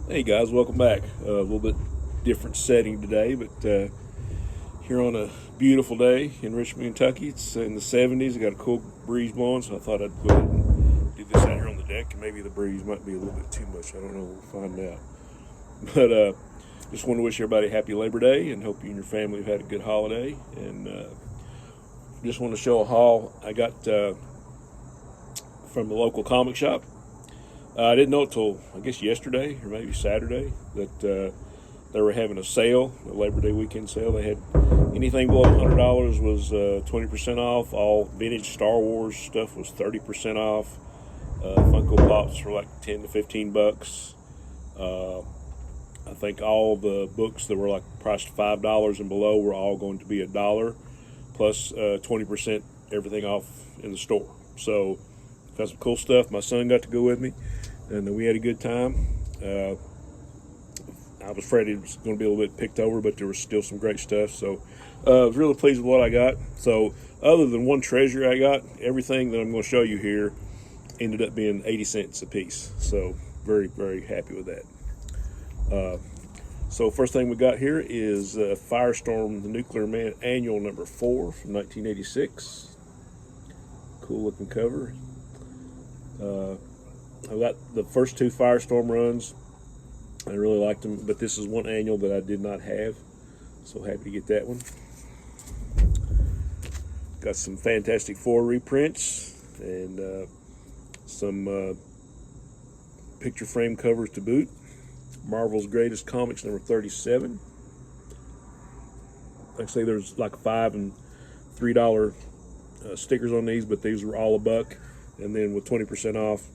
Hey guys, welcome back. A little bit different setting today, but here on a beautiful day in Richmond, Kentucky. It's in the 70s. I got a cool breeze blowing, so I thought I'd go ahead and do this out here on the deck. And maybe the breeze might be a little bit too much. I don't know. We'll find out. But just want to wish everybody a happy Labor Day and hope you and your family have had a good holiday. And just want to show a haul I got from the local comic shop. I didn't know it till, I guess, yesterday or maybe Saturday that they were having a sale, a Labor Day weekend sale. They had anything below $100 was 20% off. All vintage Star Wars stuff was 30% off. Funko Pops were like 10 to 15 bucks. I think all the books that were like priced $5 and below were all going to be $1 plus 20% everything off in the store. So got some cool stuff. My son got to go with me, and we had a good time. I was afraid it was going to be a little bit picked over, but there was still some great stuff. So I was really pleased with what I got. So other than one treasure I got, everything that I'm going to show you here ended up being 80 cents a piece. So very, very happy with that. So first thing we got here is Firestorm, the Nuclear Man Annual number 4 from 1986. Cool looking cover. I got the first 2 Firestorm runs. I really liked them, but this is one annual that I did not have. So happy to get that one. Got some Fantastic Four reprints and some picture frame covers to boot. Marvel's Greatest Comics number 37. Like I say, there's like $5 and $3 stickers on these, but these were all $1. And then with 20% off,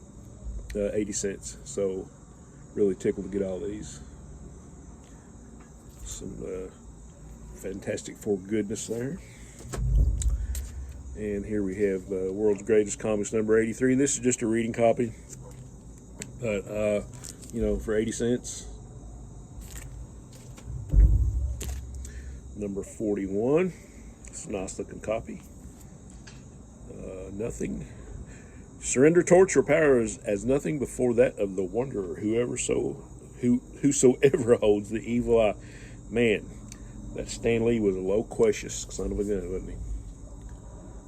80 cents. So really tickled to get all these. Some Fantastic Four goodness there. And here we have World's Greatest Comics number 83. This is just a reading copy, but for 80 cents. Number 41. It's a nice looking copy. Nothing. Surrender torch or power as nothing before that of the wanderer, whosoever holds the evil eye. Man, that Stan Lee was a loquacious son of a gun, wasn't he?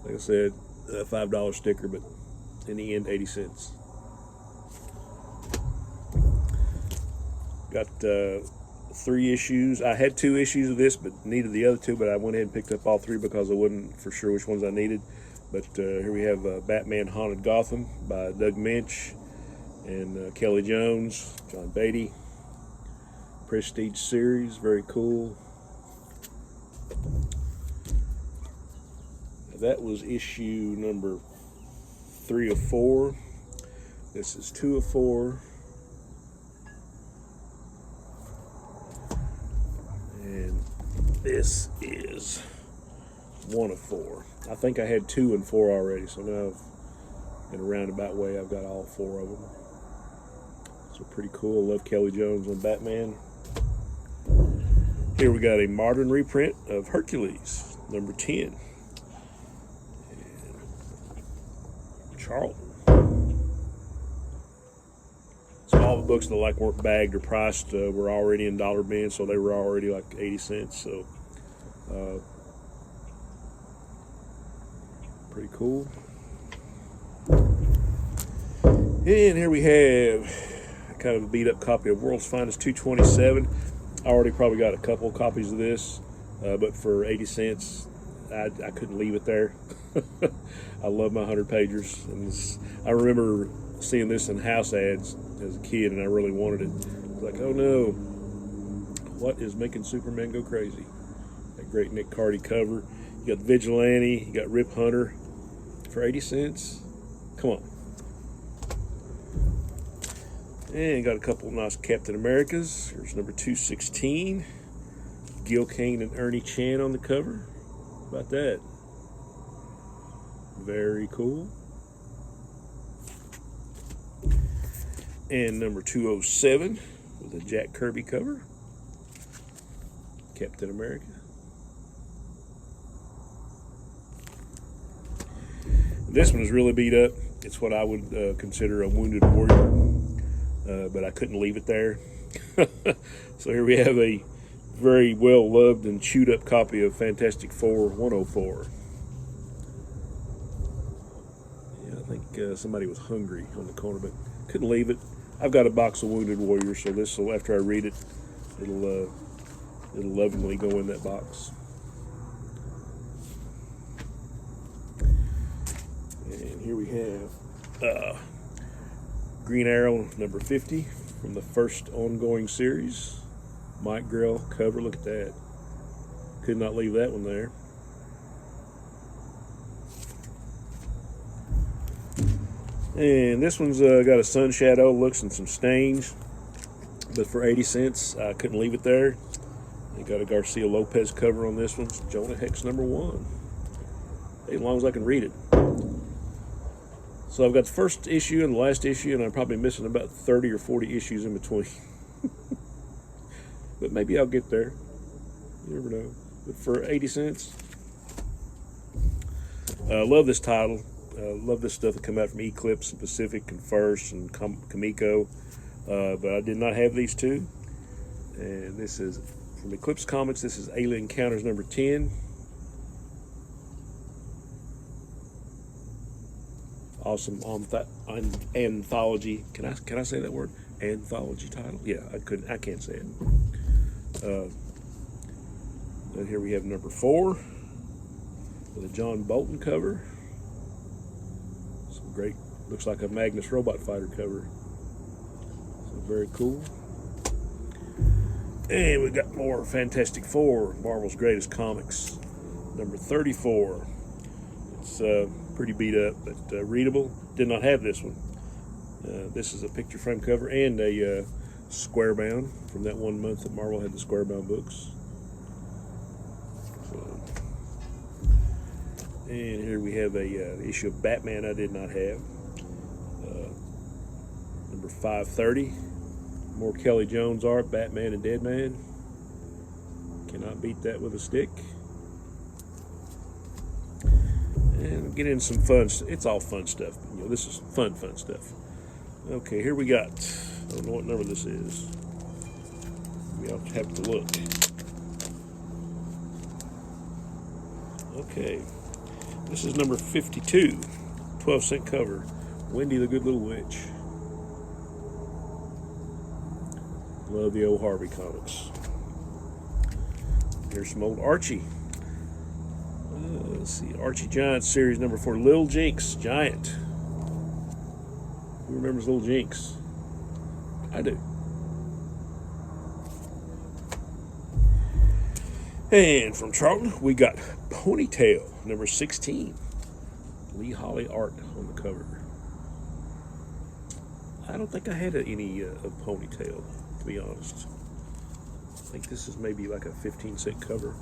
Like I said, a $5 sticker, but in the end, 80 cents. Got 3 issues. I had 2 issues of this, but needed the other 2, but I went ahead and picked up all 3 because I wasn't for sure which ones I needed. But here we have Batman Haunted Gotham by Doug Minch and Kelly Jones, John Beatty. Prestige series, very cool. That was issue number 3 of 4. This is 2 of 4. And this is 1 of 4. I think I had 2 and 4 already, so now in a roundabout way I've got all 4 of them. So pretty cool. I love Kelly Jones on Batman. Here we got a modern reprint of Hercules, number 10. And Charlton. So all the books that weren't bagged or priced were already in dollar bins, so they were already like 80 cents. So pretty cool. And here we have kind of a beat up copy of World's Finest 227. I already probably got a couple of copies of this, but for 80 cents, I couldn't leave it there. I love my 100 pagers. And I remember seeing this in house ads as a kid, and I really wanted it. I was like, oh no, what is making Superman go crazy? That great Nick Cardy cover. You got Vigilante, you got Rip Hunter for 80 cents. Come on. And got a couple of nice Captain Americas. Here's number 216. Gil Kane and Ernie Chan on the cover. How about that? Very cool. And number 207 with a Jack Kirby cover. Captain America. This one is really beat up. It's what I would consider a wounded warrior, but I couldn't leave it there. So here we have a very well loved and chewed up copy of Fantastic Four 104. Yeah, I think somebody was hungry on the corner, but couldn't leave it. I've got a box of Wounded Warriors, so this will, after I read it, it'll lovingly go in that box. And here we have Green Arrow number 50 from the first ongoing series. Mike Grell cover, look at that. Could not leave that one there. And this one's got a sun shadow looks and some stains, but for 80 cents, I couldn't leave it there. They got a Garcia Lopez cover on this one. Jonah Hex number 1. As long as I can read it. So I've got the first issue and the last issue, and I'm probably missing about 30 or 40 issues in between. But maybe I'll get there. You never know. But for 80 cents, love this title. Love this stuff that come out from Eclipse and Pacific and First and Comico. But I did not have these two. And this is from Eclipse Comics. This is Alien Encounters number 10. Awesome anthology. Can I say that word? Anthology title? Yeah, I can't say it. Then here we have number 4 with a John Bolton cover. Some great, looks like a Magnus Robot Fighter cover. So very cool. And we got more Fantastic Four, Marvel's Greatest Comics, number 34. It's pretty beat up, but readable. Did not have this one. This is a picture frame cover and a square bound from that 1 month that Marvel had the square bound books. So, and here we have a issue of Batman I did not have. Number 530. More Kelly Jones art, Batman and Deadman. Cannot beat that with a stick. And get in some fun. It's all fun stuff. You know, this is fun stuff. Okay, here we got. I don't know what number this is. We'll have to look. Okay, this is number 52, 12-cent cover. Wendy the Good Little Witch. Love the old Harvey comics. Here's some old Archie. Let's see, Archie Giant series number 4, Lil Jinx Giant. Who remembers Lil Jinx? I do. And from Charlton, we got Ponytail number 16. Lee Holly art on the cover. I don't think I had any of Ponytail, to be honest. I think this is maybe like a 15-cent cover.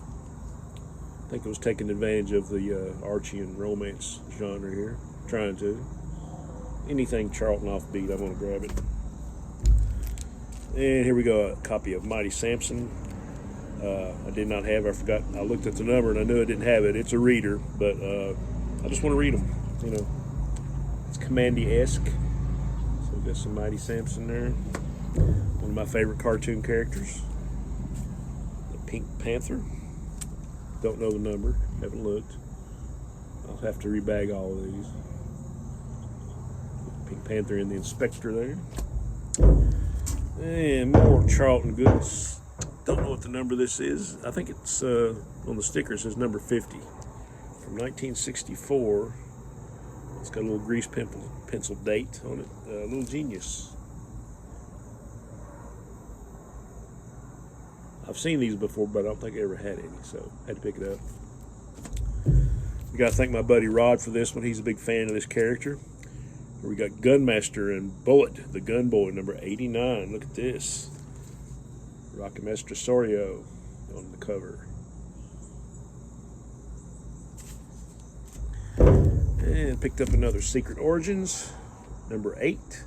I think it was taking advantage of the Archie and romance genre here. Trying to. Anything Charlton offbeat, I'm going to grab it. And here we go, a copy of Mighty Samson. I did not have, I forgot, I looked at the number and I knew I didn't have it. It's a reader, but I just want to read them. You know, it's Commandy-esque. So we've got some Mighty Samson there. One of my favorite cartoon characters. The Pink Panther. Don't know the number, haven't looked. I'll have to rebag all of these. Pink Panther and the Inspector there. And more Charlton goods. Don't know what the number this is. I think it's on the sticker it says number 50 from 1964. It's got a little grease pencil date on it. Little Genius. I've seen these before, but I don't think I ever had any, so I had to pick it up. We got to thank my buddy Rod for this one. He's a big fan of this character. We got Gunmaster and Bullet, the Gun Boy, number 89. Look at this. Rocky Master Sorio on the cover. And picked up another Secret Origins, number 8,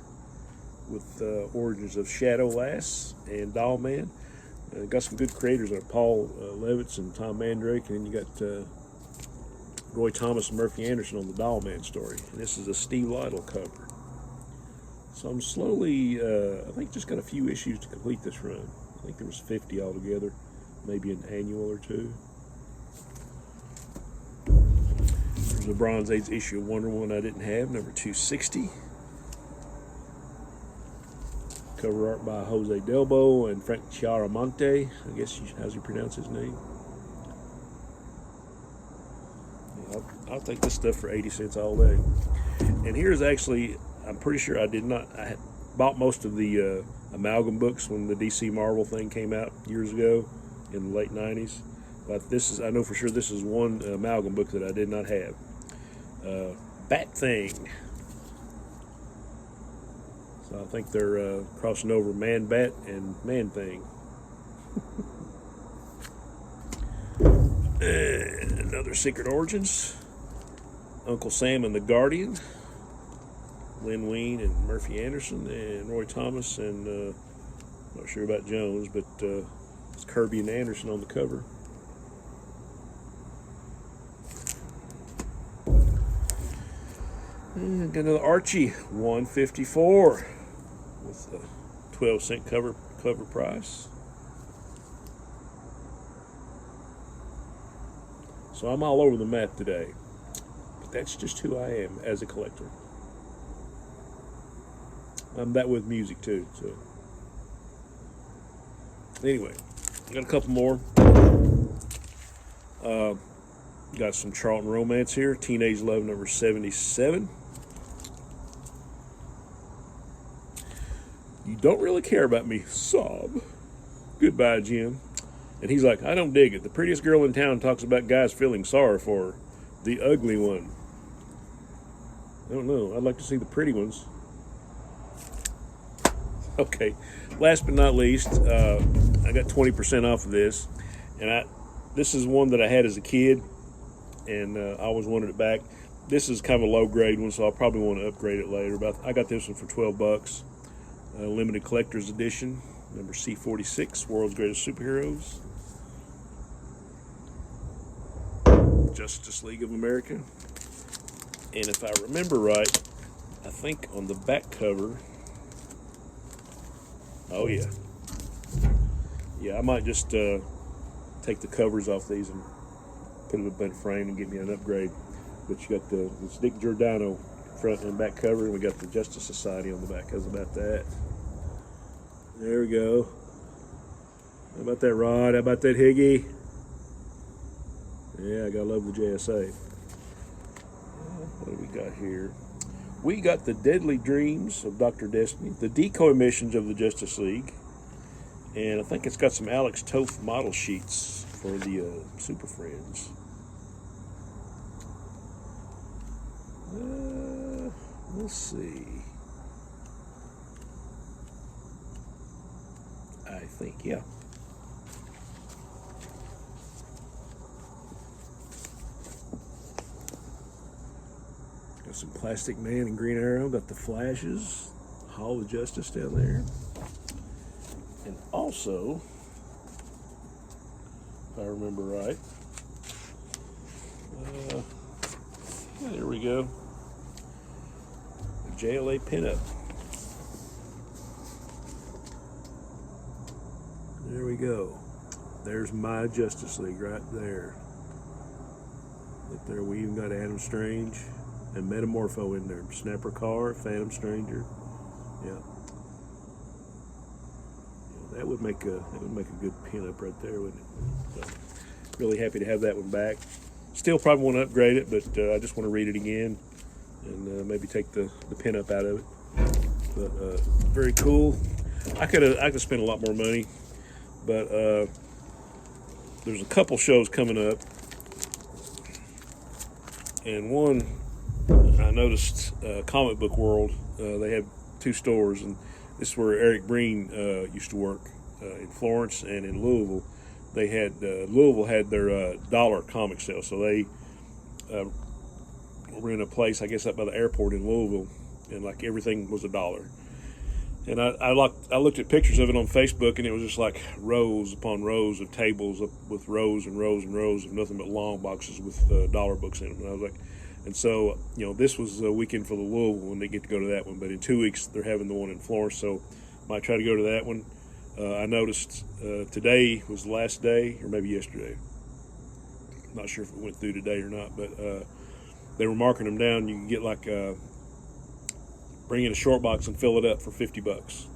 with Origins of Shadow Lass and Doll Man. Got some good creators there, Paul Levitz and Tom Mandrake, and then you got Roy Thomas and Murphy Anderson on the Doll Man story. And this is a Steve Lytle cover. So I'm slowly, I think just got a few issues to complete this run. I think there was 50 altogether, maybe an annual or two. There's a Bronze Age issue of Wonder Woman I didn't have, number 260. Cover art by Jose Delbo and Frank Chiaramonte. I guess how's you pronounce his name? Yeah, I'll take this stuff for 80 cents all day. And here's actually, I'm pretty sure I had bought most of the amalgam books when the DC Marvel thing came out years ago in the late 90s. But I know for sure this is one amalgam book that I did not have. Bat Thing. So I think they're crossing over Man Bat and Man Thing. And another Secret Origins. Uncle Sam and the Guardian. Lynn Wein and Murphy Anderson and Roy Thomas and not sure about Jones, but it's Kirby and Anderson on the cover. And got another Archie 154 with a 12-cent cover price. So I'm all over the map today, but that's just who I am as a collector. I'm that with music too. So anyway, got a couple more. Got some Charlton Romance here. Teenage Love number 77. You don't really care about me, sob. Goodbye, Jim. And he's like, I don't dig it. The prettiest girl in town talks about guys feeling sorry for her. The ugly one. I don't know. I'd like to see the pretty ones. Okay, last but not least, I got 20% off of this, and this is one that I had as a kid, and I always wanted it back. This is kind of a low grade one, so I'll probably want to upgrade it later. But I got this one for $12, limited collector's edition, number C46, World's Greatest Superheroes, Justice League of America, and if I remember right, I think on the back cover. Oh yeah, I might just take the covers off these and put them up in a frame and get me an upgrade. But you got the Dick Giordano front and back cover, and we got the Justice Society on the back. How's about that? There we go. How about that, Rod? How about that, Higgy? Yeah, I gotta love the JSA. What do we got here? We got the Deadly Dreams of Dr. Destiny, the Decoy Missions of the Justice League, and I think it's got some Alex Toth model sheets for the Super Friends. Let's see. I think, yeah. Got some Plastic Man and Green Arrow. Got the Flashes, Hall of Justice down there. And also, if I remember right, there we go. The JLA pinup. There we go. There's my Justice League right there. Right there, we even got Adam Strange and Metamorpho in there. Snapper Carr, Phantom Stranger. Yeah. That would make a good pinup right there, wouldn't it? So, really happy to have that one back. Still probably want to upgrade it, but I just want to read it again and maybe take the pinup out of it. But very cool. I could spend a lot more money, but there's a couple shows coming up, and one I noticed, Comic Book World. They have two stores, and this is where Eric Breen used to work in Florence and in Louisville. They had Louisville had their dollar comic sale, so they were in a place, I guess, up by the airport in Louisville, and like everything was $1. And I looked at pictures of it on Facebook, and it was just like rows upon rows of tables with rows and rows and rows of nothing but long boxes with dollar books in them. And I was like, And so, this was a weekend for the Louisville when they get to go to that one. But in 2 weeks, they're having the one in Florence, so might try to go to that one. I noticed today was the last day, or maybe yesterday. I'm not sure if it went through today or not, but they were marking them down. You can get bring in a short box and fill it up for $50.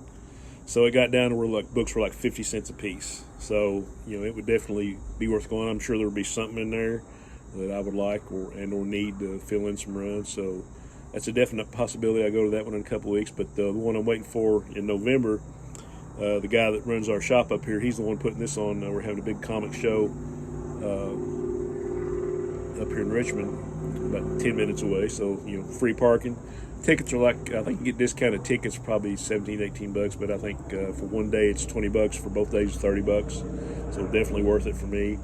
So it got down to where books were 50 cents a piece. So it would definitely be worth going. I'm sure there would be something in there that I would like or need to fill in some runs. So that's a definite possibility. I go to that one in a couple of weeks. But the one I'm waiting for in November, the guy that runs our shop up here, he's the one putting this on. We're having a big comic show up here in Richmond, about 10 minutes away. So free parking. Tickets are I think you get discounted tickets, probably $17-18, but I think for one day it's $20. For both days it's $30, so definitely worth it for me.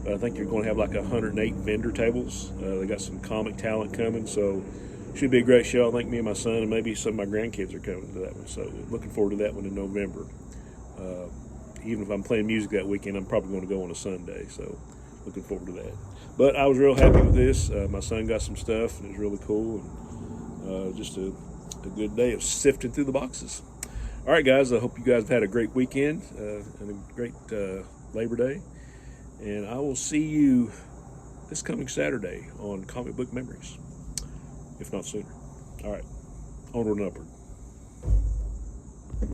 But I think you're going to have 108 vendor tables. They got some comic talent coming, so should be a great show. I think me and my son and maybe some of my grandkids are coming to that one, so looking forward to that one in November. Even if I'm playing music that weekend, I'm probably going to go on a Sunday, so looking forward to that. But I was real happy with this. My son got some stuff, and it was really cool. And just a good day of sifting through the boxes. All right, guys, I hope you guys have had a great weekend and a great Labor Day. And I will see you this coming Saturday on Comic Book Memories, if not sooner. All right, onward and upward.